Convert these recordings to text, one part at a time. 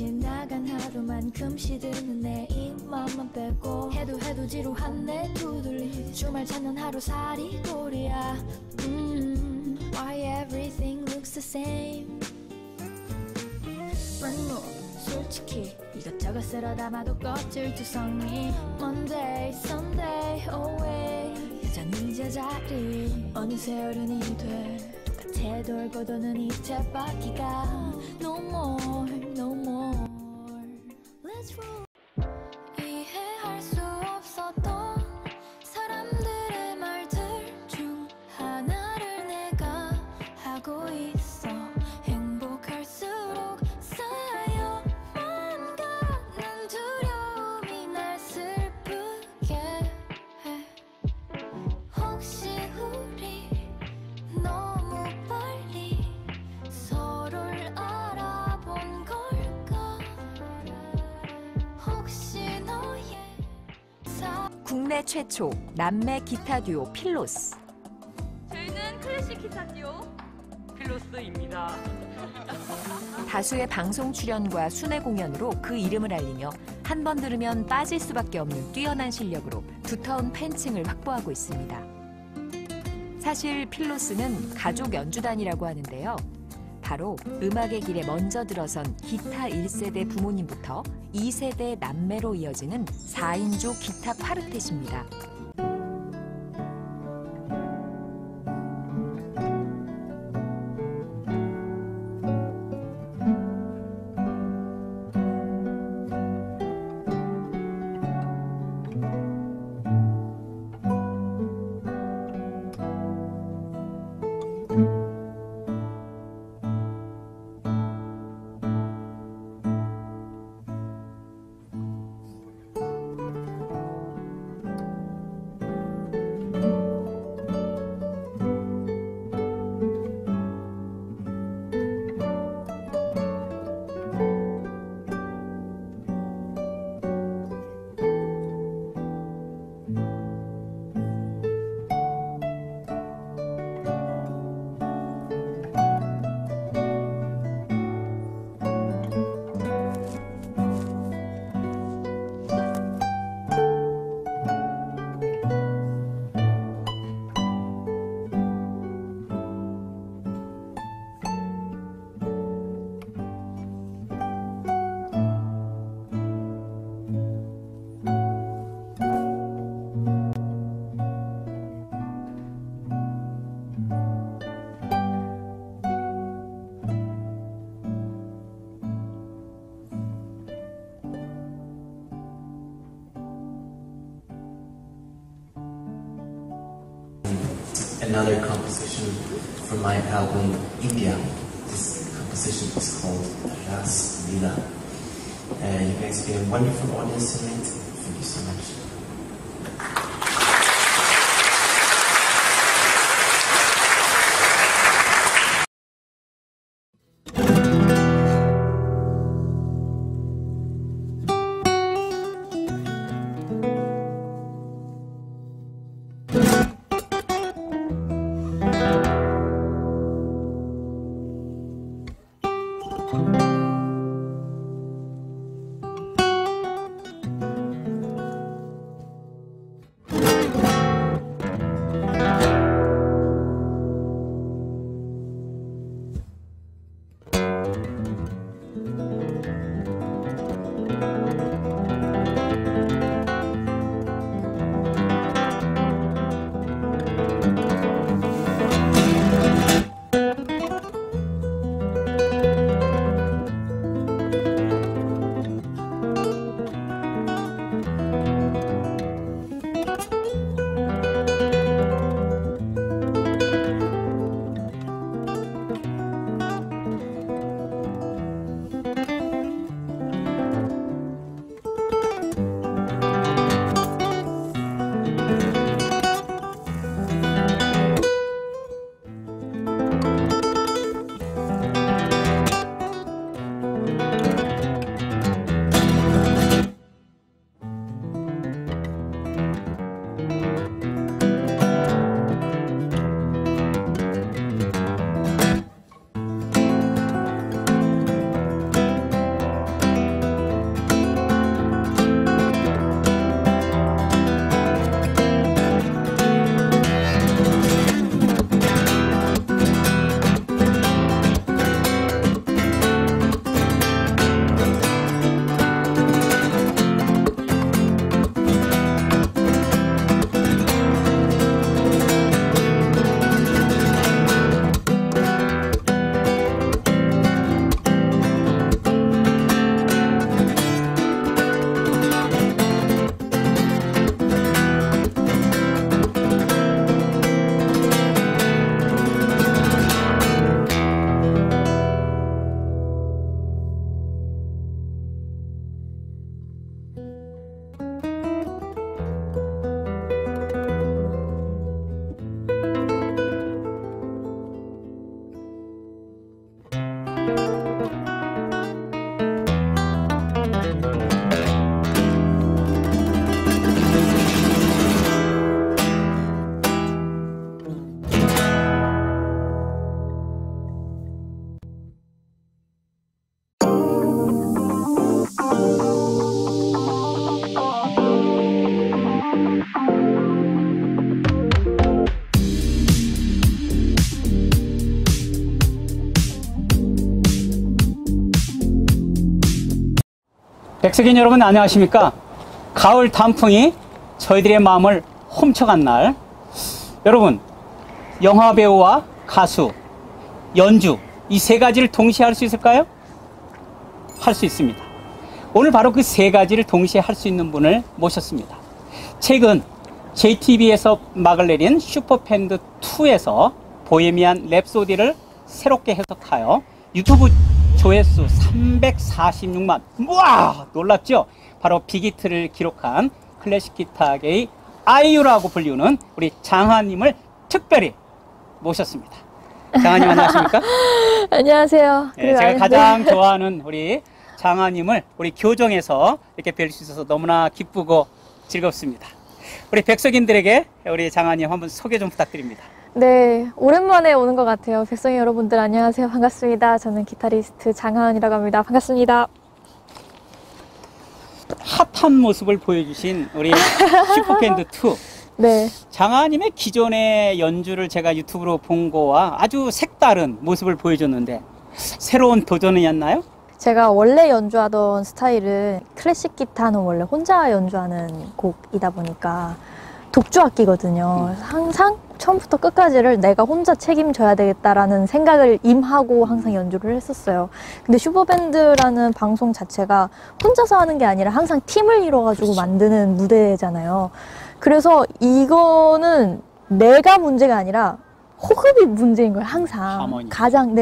지나간 하루만큼 시드는 내 입맛만 빼고 해도 지루한 내 투둘리 주말 찾는 하루살이 꼴이야. Why everything looks the same. Brand new 솔직히 이것저것 쓸어 담아도 껍질 투성이 Monday, Sunday, away 여전히 제자리 어느새 어른이 돼 똑같아 돌고 도는 이제 바퀴가 No more, no more Let's roll. 이해할 수 없었던 사람들의 말들 중 하나를 내가 하고 있어. 행복할수록 쌓여만 가는 두려움이 날 슬프게 해. 혹시 우리 너무 빨리 서로를 알아본 걸까? 혹시 너의 국내 최초 남매 기타 듀오 필로스. 저희는 클래식 기타 듀오 필로스입니다. 다수의 방송 출연과 순회 공연으로 그 이름을 알리며 한 번 들으면 빠질 수밖에 없는 뛰어난 실력으로 두터운 팬층을 확보하고 있습니다. 사실 필로스는 가족 연주단이라고 하는데요. 바로 음악의 길에 먼저 들어선 기타 1세대 부모님부터 2세대 남매로 이어지는 4인조 기타 콰르텟입니다. Another composition from my album India. This composition is called Ras Leela. You guys have been a wonderful audience tonight. Thank you so much. 백석인 여러분 안녕하십니까? 가을 단풍이 저희들의 마음을 훔쳐간 날, 여러분 영화배우와 가수, 연주 이 세 가지를 동시에 할 수 있을까요? 할 수 있습니다. 오늘 바로 그 세 가지를 동시에 할 수 있는 분을 모셨습니다. 최근 JTBC에서 막을 내린 슈퍼밴드2에서 보헤미안 랩소디를 새롭게 해석하여 유튜브 조회수 346만, 우와! 놀랍죠? 바로 빅히트를 기록한 클래식 기타계의 아이유라고 불리우는 우리 장하님을 특별히 모셨습니다. 장하님 안녕하십니까? 안녕하세요. 네, 제가 가장 좋아하는 우리 장하님을 우리 교정에서 이렇게 뵐 수 있어서 너무나 기쁘고 즐겁습니다. 우리 백석인들에게 우리 장하님 한번 소개 좀 부탁드립니다. 네, 오랜만에 오는 것 같아요. 백성인 여러분들 안녕하세요. 반갑습니다. 저는 기타리스트 장하은이라고 합니다. 반갑습니다. 핫한 모습을 보여주신 우리 슈퍼밴드2. 네. 장하님의 기존의 연주를 제가 유튜브로 본 거와 아주 색다른 모습을 보여줬는데 새로운 도전이었나요? 제가 원래 연주하던 스타일은 클래식 기타는 원래 혼자 연주하는 곡이다 보니까 독주악기거든요. 항상 처음부터 끝까지를 내가 혼자 책임져야 되겠다라는 생각을 임하고 항상 연주를 했었어요. 근데 슈퍼밴드라는 방송 자체가 혼자서 하는 게 아니라 항상 팀을 이뤄가지고 그렇죠. 만드는 무대잖아요. 그래서 이거는 내가 문제가 아니라 호흡이 문제인 거예요. 항상 하모니.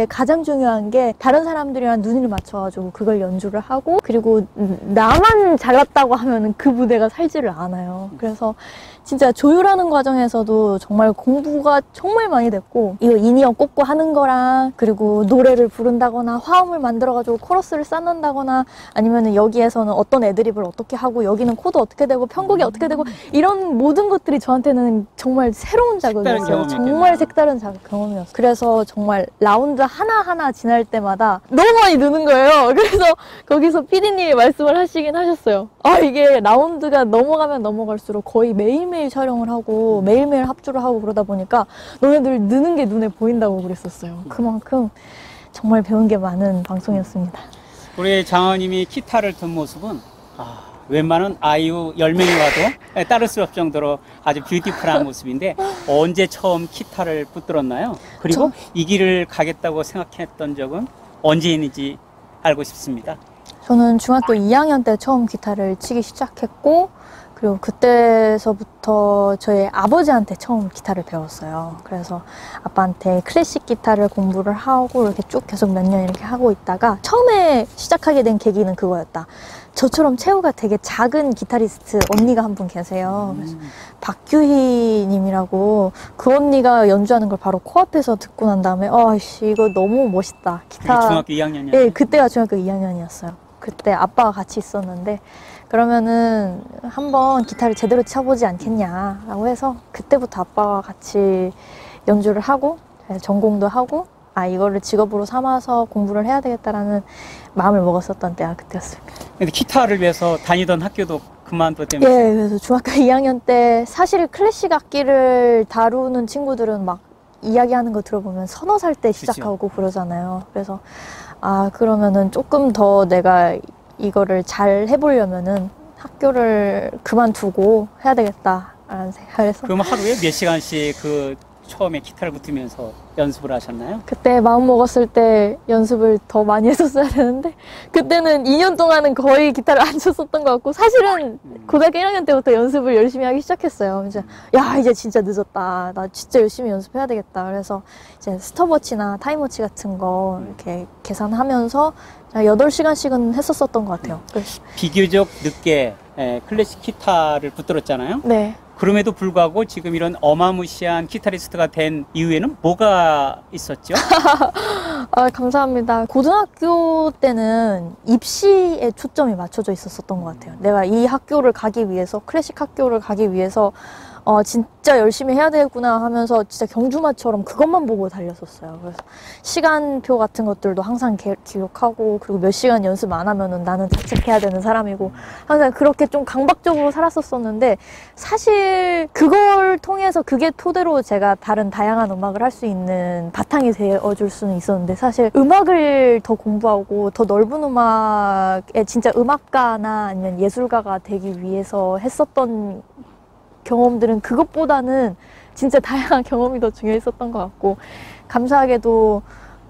가장 중요한 게 다른 사람들이랑 눈을 맞춰가지고 그걸 연주를 하고, 그리고 나만 잘났다고 하면 그 무대가 살지를 않아요. 그래서 진짜 조율하는 과정에서도 정말 공부가 정말 많이 됐고, 이거 인이어 꽂고 하는 거랑, 그리고 노래를 부른다거나 화음을 만들어가지고 코러스를 쌓는다거나, 아니면 여기에서는 어떤 애드립을 어떻게 하고 여기는 코드 어떻게 되고 편곡이 어떻게 되고, 이런 모든 것들이 저한테는 정말 새로운 자극이었어요. 정말 색다른 경험이었어요. 그래서 정말 라운드 하나하나 지날 때마다 너무 많이 느는 거예요. 그래서 거기서 PD님이 말씀을 하시긴 하셨어요. 아, 이게 라운드가 넘어가면 넘어갈수록 거의 매일매일 촬영을 하고 매일매일 합주를 하고 그러다 보니까 너네들 느는 게 눈에 보인다고 그랬었어요. 그만큼 정말 배운 게 많은 방송이었습니다. 우리 장하님이 기타를 든 모습은 웬만한 아이유 10명이 와도 따를 수 없을 정도로 아주 뷰티풀한 모습인데 언제 처음 기타를 붙들었나요? 그리고 이 길을 가겠다고 생각했던 적은 언제인지 알고 싶습니다. 저는 중학교 2학년 때 처음 기타를 치기 시작했고, 그리고 그때서부터 저희 아버지한테 처음 기타를 배웠어요. 그래서 아빠한테 클래식 기타를 공부를 하고 이렇게 쭉 계속 몇 년 이렇게 하고 있다가 처음에 시작하게 된 계기는 그거였다. 저처럼 체구가 되게 작은 기타리스트 언니가 한 분 계세요. 그래서 박규희 님이라고, 그 언니가 연주하는 걸 바로 코앞에서 듣고 난 다음에 아이씨 이거 너무 멋있다. 기타. 중학교 2학년이었어요? 네, 그때가 중학교 2학년이었어요. 그때 아빠가 같이 있었는데, 그러면은 한번 기타를 제대로 쳐보지 않겠냐라고 해서 그때부터 아빠와 같이 연주를 하고 전공도 하고, 이거를 직업으로 삼아서 공부를 해야 되겠다라는 마음을 먹었었던 때가 그때였습니다. 근데 기타를 위해서 다니던 학교도 그만뒀다면서요? 예, 그래서 중학교 2학년 때 사실 클래식 악기를 다루는 친구들은 막 이야기하는 거 들어보면 3-4살 때 시작하고 그러잖아요. 그래서 그러면은 조금 더 내가 이거를 잘 해보려면은 학교를 그만두고 해야 되겠다라는 생각을 해서. 그럼 하루에 몇 시간씩 처음에 기타를 붙으면서 연습을 하셨나요? 그때 마음 먹었을 때 연습을 더 많이 했었어야 되는데, 그때는 2년 동안은 거의 기타를 안 쳤었던 것 같고, 사실은 고등학교 1학년 때부터 연습을 열심히 하기 시작했어요. 이제 이제 진짜 늦었다. 나 진짜 열심히 연습해야 되겠다. 그래서 이제 스톱워치나 타임워치 같은 거 이렇게 계산하면서 8시간씩은 했었던 것 같아요. 비교적 늦게 클래식 기타를 붙들었잖아요. 네. 그럼에도 불구하고 지금 이런 어마무시한 기타리스트가 된 이유에는 뭐가 있었죠? 감사합니다. 고등학교 때는 입시에 초점이 맞춰져 있었던 것 같아요. 내가 이 학교를 가기 위해서, 클래식 학교를 가기 위해서 진짜 열심히 해야 되겠구나 하면서 진짜 경주마처럼 그것만 보고 달렸었어요. 그래서 시간표 같은 것들도 항상 기록하고, 그리고 몇 시간 연습 안 하면은 나는 자책해야 되는 사람이고, 항상 그렇게 좀 강박적으로 살았었는데, 사실 그걸 통해서 그게 토대로 제가 다른 다양한 음악을 할 수 있는 바탕이 되어줄 수는 있었는데, 사실 음악을 더 공부하고 더 넓은 음악에 진짜 음악가나 아니면 예술가가 되기 위해서 했었던 경험들은 그것보다는 진짜 다양한 경험이 더 중요했었던 것 같고, 감사하게도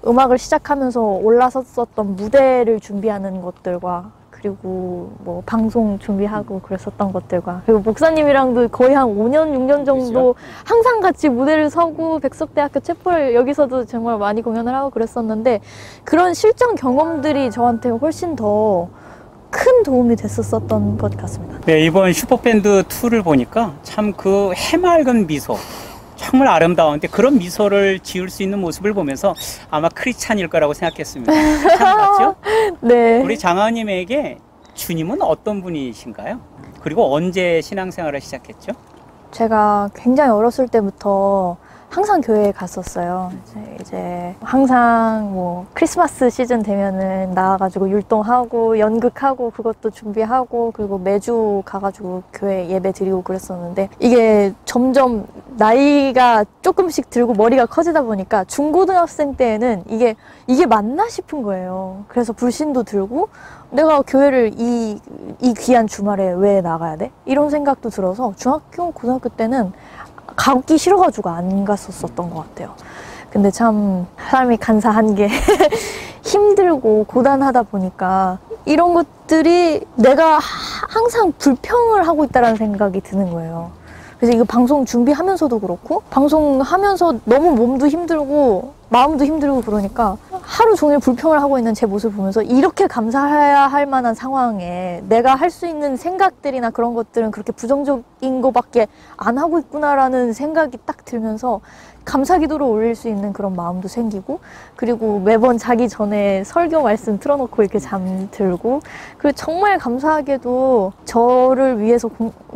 음악을 시작하면서 올라섰었던 무대를 준비하는 것들과, 그리고 뭐 방송 준비하고 그랬었던 것들과, 그리고 목사님이랑도 거의 한 5년, 6년 정도 항상 같이 무대를 서고, 백석대학교 채플 여기서도 정말 많이 공연을 하고 그랬었는데, 그런 실전 경험들이 저한테 훨씬 더 큰 도움이 됐었던 것 같습니다. 네, 이번 슈퍼밴드 2를 보니까 참 그 해맑은 미소, 정말 아름다운데 그런 미소를 지을 수 있는 모습을 보면서 아마 크리스찬일 거라고 생각했습니다. 참 맞죠? 네. 우리 장하님에게 주님은 어떤 분이신가요? 그리고 언제 신앙생활을 시작했죠? 제가 굉장히 어렸을 때부터 항상 교회에 갔었어요. 이제 항상 뭐 크리스마스 시즌 되면은 나와가지고 율동하고 연극하고 그것도 준비하고, 그리고 매주 가가지고 교회 예배 드리고 그랬었는데, 이게 점점 나이가 조금씩 들고 머리가 커지다 보니까 중고등학생 때에는 이게 맞나 싶은 거예요. 그래서 불신도 들고, 내가 교회를 이 귀한 주말에 왜 나가야 돼? 이런 생각도 들어서 중학교, 고등학교 때는 가기 싫어가지고 안 갔었던 것 같아요. 근데 참 사람이 간사한 게 힘들고 고단하다 보니까 이런 것들이 내가 항상 불평을 하고 있다는 생각이 드는 거예요. 그래서 이거 방송 준비하면서도 그렇고, 방송하면서 너무 몸도 힘들고 마음도 힘들고 그러니까 하루 종일 불평을 하고 있는 제 모습을 보면서, 이렇게 감사해야 할 만한 상황에 내가 할 수 있는 생각들이나 그런 것들은 그렇게 부정적인 거밖에 안 하고 있구나라는 생각이 딱 들면서 감사기도를 올릴 수 있는 그런 마음도 생기고, 그리고 매번 자기 전에 설교 말씀 틀어놓고 이렇게 잠들고, 그리고 정말 감사하게도 저를 위해서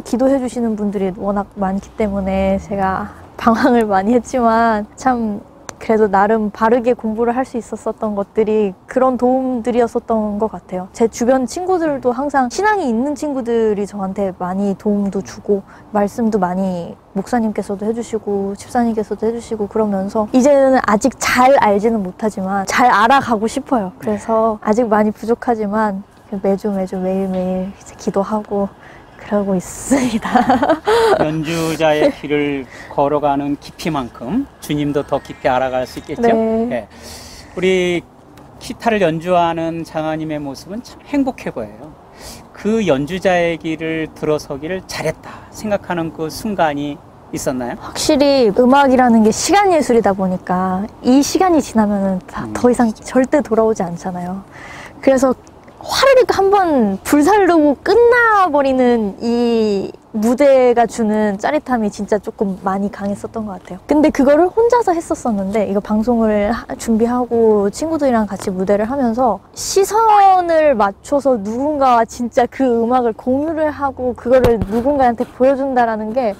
기도해 주시는 분들이 워낙 많기 때문에 제가 방황을 많이 했지만 참 그래도 나름 바르게 공부를 할 수 있었던 것들이 그런 도움들이었었던 것 같아요. 제 주변 친구들도 항상 신앙이 있는 친구들이 저한테 많이 도움도 주고, 말씀도 많이 목사님께서도 해주시고 집사님께서도 해주시고 그러면서, 이제는 아직 잘 알지는 못하지만 잘 알아가고 싶어요. 그래서 아직 많이 부족하지만 매일매일 이제 기도하고 그러고 있습니다. 연주자의 길을 걸어가는 깊이만큼 주님도 더 깊이 알아갈 수 있겠죠? 네. 네. 우리 기타를 연주하는 장하님의 모습은 참 행복해 보여요. 그 연주자의 길을 들어서기를 잘했다 생각하는 그 순간이 있었나요? 확실히 음악이라는 게 시간 예술이다 보니까 이 시간이 지나면 더 이상 절대 돌아오지 않잖아요. 그래서 화르륵 한번 불살르고 끝나버리는 이 무대가 주는 짜릿함이 진짜 조금 많이 강했었던 것 같아요. 근데 그거를 혼자서 했었었는데, 이거 방송을 준비하고 친구들이랑 같이 무대를 하면서 시선을 맞춰서 누군가와 진짜 그 음악을 공유를 하고 그거를 누군가한테 보여준다라는 게,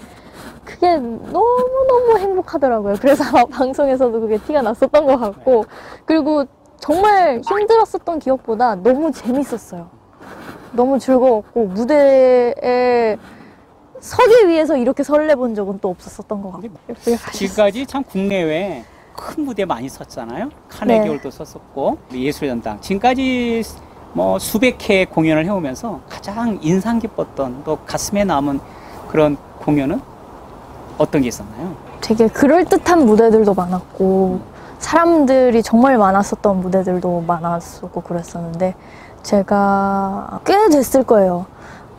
그게 너무너무 행복하더라고요. 그래서 방송에서도 그게 티가 났었던 것 같고, 그리고 정말 힘들었었던 기억보다 너무 재밌었어요. 너무 즐거웠고, 무대에 서기 위해서 이렇게 설레본 적은 또 없었었던 것 같고. 지금까지 참 국내외 큰 무대 많이 섰잖아요. 카네기홀도 네. 섰었고, 예술연당. 지금까지 뭐 수백 회 공연을 해오면서 가장 인상 깊었던, 또 가슴에 남은 그런 공연은 어떤 게 있었나요? 되게 그럴듯한 무대들도 많았고, 사람들이 정말 많았었던 무대들도 많았었고 그랬었는데, 제가 꽤 됐을 거예요.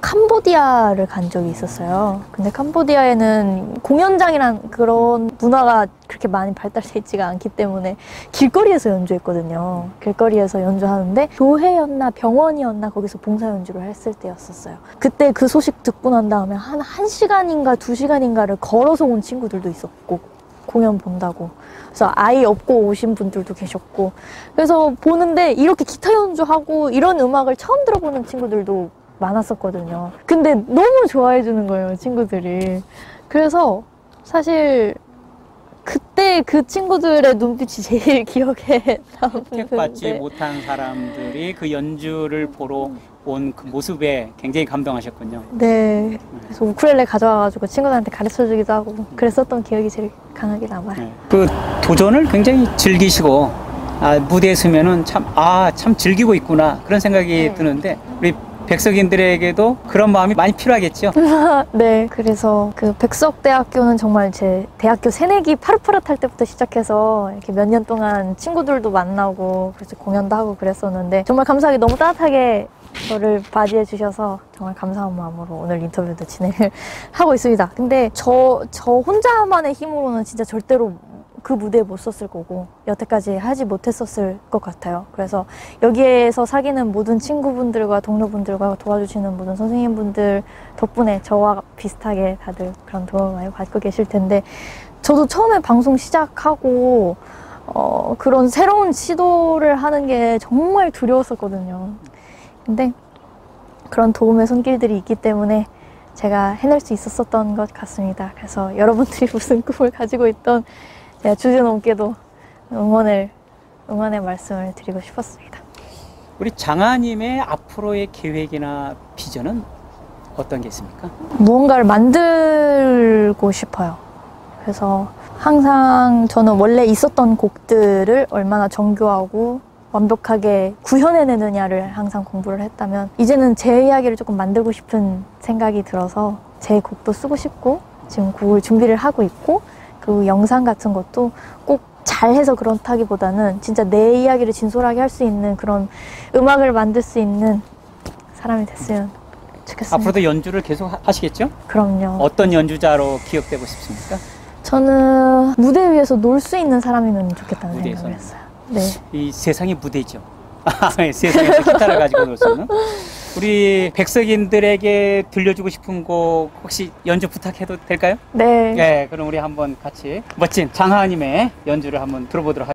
캄보디아를 간 적이 있었어요. 근데 캄보디아에는 공연장이란 그런 문화가 그렇게 많이 발달돼 있지가 않기 때문에 길거리에서 연주했거든요. 길거리에서 연주하는데 교회였나 병원이었나 거기서 봉사 연주를 했을 때였었어요. 그때 그 소식 듣고 난 다음에 한 1시간인가 2시간인가를 걸어서 온 친구들도 있었고, 공연 본다고. 그래서 아이 업고 오신 분들도 계셨고, 그래서 보는데 이렇게 기타 연주하고 이런 음악을 처음 들어보는 친구들도 많았었거든요. 근데 너무 좋아해 주는 거예요, 친구들이. 그래서 사실 그때 그 친구들의 눈빛이 제일 기억에 택받지 남는데 못한 사람들이 그 연주를 보러 온 그 모습에 굉장히 감동하셨군요. 네. 그래서 우쿨렐레 가져와가지고 친구들한테 가르쳐주기도 하고 그랬었던 기억이 제일 강하게 남아요. 네. 그 도전을 굉장히 즐기시고 무대에 서면은 참 즐기고 있구나 그런 생각이 네. 드는데 우리 백석인들에게도 그런 마음이 많이 필요하겠죠. 네. 그래서 그 백석대학교는 정말 제 대학교 새내기 파릇파릇할 때부터 시작해서 이렇게 몇 년 동안 친구들도 만나고 그래서 공연도 하고 그랬었는데 정말 감사하게 너무 따뜻하게 저를 맞이해 주셔서 정말 감사한 마음으로 오늘 인터뷰도 진행을 하고 있습니다. 근데 저 혼자만의 힘으로는 진짜 절대로 그 무대에 못 섰을 거고 여태까지 하지 못했었을 것 같아요. 그래서 여기에서 사귀는 모든 친구분들과 동료분들과 도와주시는 모든 선생님분들 덕분에 저와 비슷하게 다들 그런 도움을 많이 받고 계실 텐데 저도 처음에 방송 시작하고 그런 새로운 시도를 하는 게 정말 두려웠었거든요. 근데 그런 도움의 손길들이 있기 때문에 제가 해낼 수 있었던 것 같습니다. 그래서 여러분들이 무슨 꿈을 가지고 있던 제가 주제넘게도 응원의 말씀을 드리고 싶었습니다. 우리 장하님의 앞으로의 계획이나 비전은 어떤 게 있습니까? 무언가를 만들고 싶어요. 그래서 항상 저는 원래 있었던 곡들을 얼마나 정교하고 완벽하게 구현해내느냐를 항상 공부를 했다면 이제는 제 이야기를 조금 만들고 싶은 생각이 들어서 제 곡도 쓰고 싶고 지금 곡을 준비를 하고 있고 그 영상 같은 것도 꼭 잘해서 그렇다기보다는 진짜 내 이야기를 진솔하게 할 수 있는 그런 음악을 만들 수 있는 사람이 됐으면 좋겠습니다. 앞으로도 연주를 계속 하시겠죠? 그럼요. 어떤 연주자로 기억되고 싶습니까? 저는 무대 위에서 놀 수 있는 사람이면 좋겠다는 무대에서는? 생각을 했어요. 네. 이 세상이 무대죠. 세상에서 기타를 가지고 놀 수 있는. 우리 백석인들에게 들려주고 싶은 곡 혹시 연주 부탁해도 될까요? 네. 네, 그럼 우리 한번 같이 멋진 장하님의 연주를 한번 들어보도록 하겠습니다.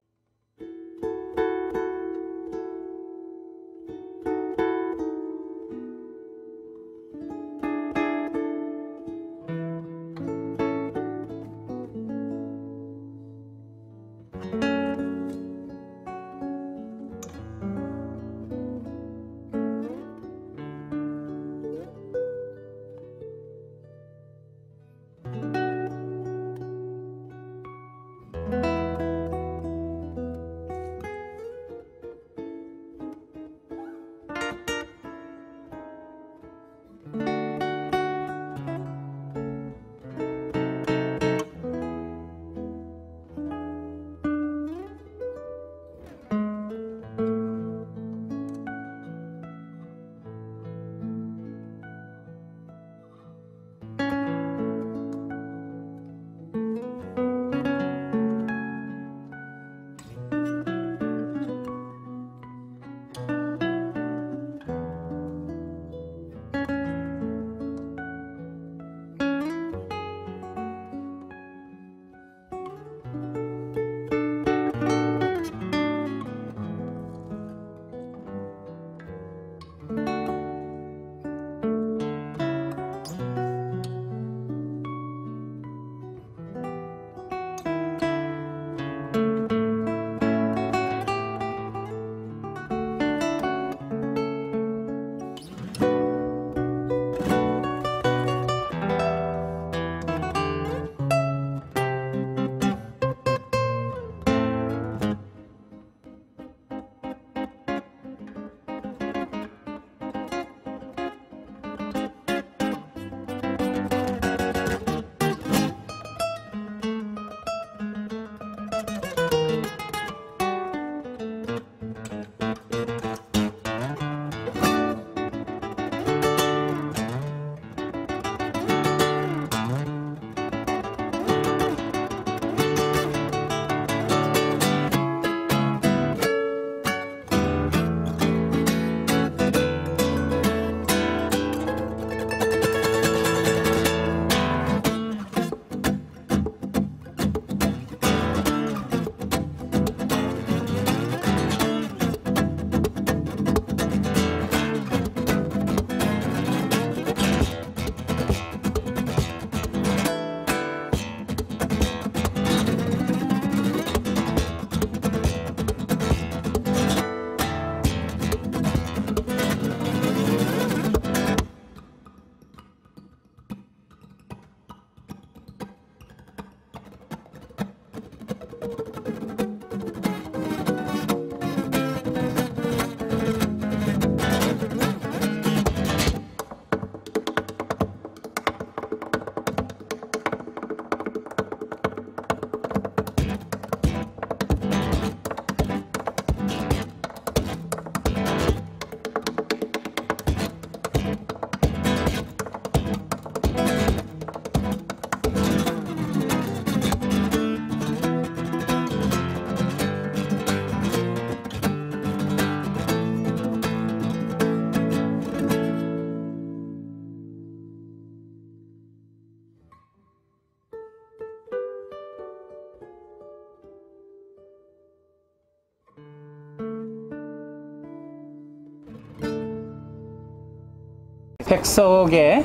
백석에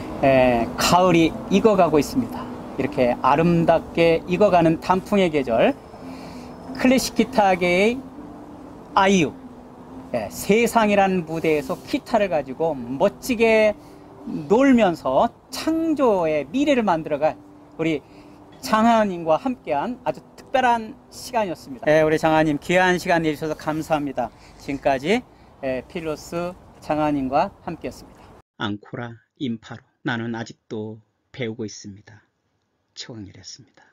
가을이 익어가고 있습니다. 이렇게 아름답게 익어가는 단풍의 계절, 클래식 기타계의 아이유, 세상이라는 무대에서 기타를 가지고 멋지게 놀면서 창조의 미래를 만들어갈 우리 장하은님과 함께한 아주 특별한 시간이었습니다. 우리 장하은님 귀한 시간 내주셔서 감사합니다. 지금까지 필로스 장하은님과 함께했습니다. 앙코라 임파로 나는 아직도 배우고 있습니다. 최광렬이었습니다.